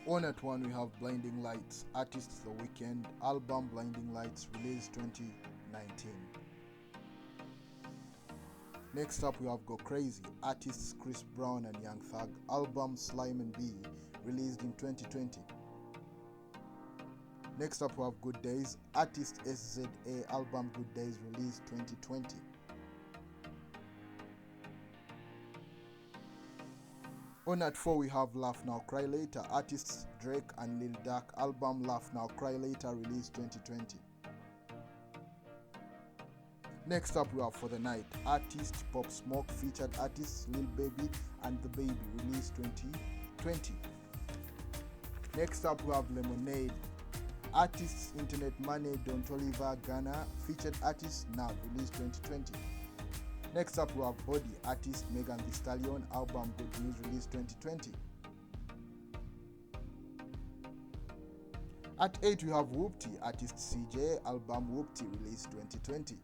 On at 1 we have Blinding Lights, artist The Weeknd, album Blinding Lights, released 2019. Next up we have Go Crazy, artists Chris Brown and Young Thug, album Slime and B, released in 2020. Next up we have Good Days, artist SZA, album Good Days, released 2020. On at 4 we have Laugh Now Cry Later, artists Drake and Lil Durk, album Laugh Now Cry Later, released 2020. Next up we have For the Night, artist Pop Smoke, featured artists Lil Baby and The Baby, released 2020. Next up we have Lemonade, artists Internet Money, Don Toliver, Ghana, featured artists Nav, released 2020. Next up we have Body, artist Megan Thee Stallion, album Good News, released 2020. At 8 we have Whoopty, artist CJ, album Whoopty, released 2020.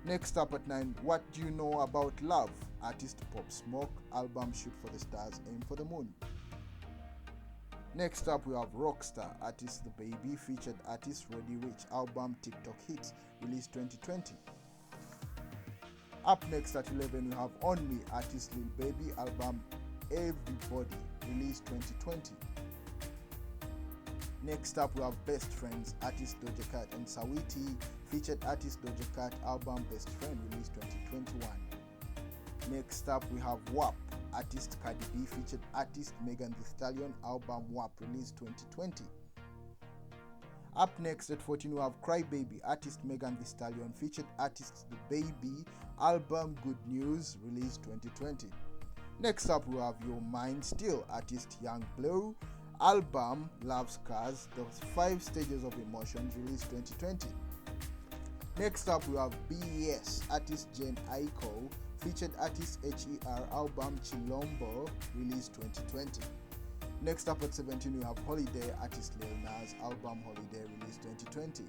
Next up at 9, What Do You Know About Love, artist Pop Smoke, album Shoot for the Stars, Aim for the Moon. Next up we have Rockstar, artist The Baby, featured artist Roddy Ricch, album TikTok Hits, released 2020. Up next at 11 we have On Me, artist Lil Baby, album Everybody, released 2020. Next up we have Best Friends, artist Doja Cat and Saweetie, featured artist Doja Cat, album Best Friend, released 2021. Next up we have WAP, artist Cardi B, featured artist Megan Thee Stallion, album WAP, released 2020. Up next at 14 we have Cry Baby, artist Megan Thee Stallion, featured artist The Baby, album Good News, released 2020. Next up we have Your Mind Still, artist Young Blue, album Love Scars, The 5 Stages of Emotions, released 2020. Next up we have BES, artist Jane Aiko, featured artist HER, album Chilombo, released 2020. Next up at 17 we have Holiday, artist Lil Nas, album Holiday, released 2020.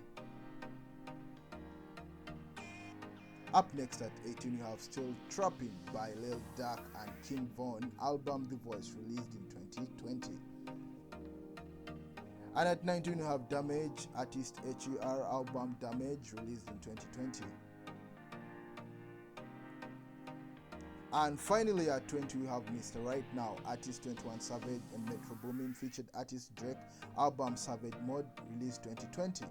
Up next at 18 you have Still Trapping by Lil Durk and King Von, album The Voice, released in 2020. And at 19 you have Damage, artist HER, album Damage, released in 2020. And finally at 20 we have Mr. Right Now, artist 21 Savage and Metro Boomin, featured artist Drake, album Savage Mode, released 2020.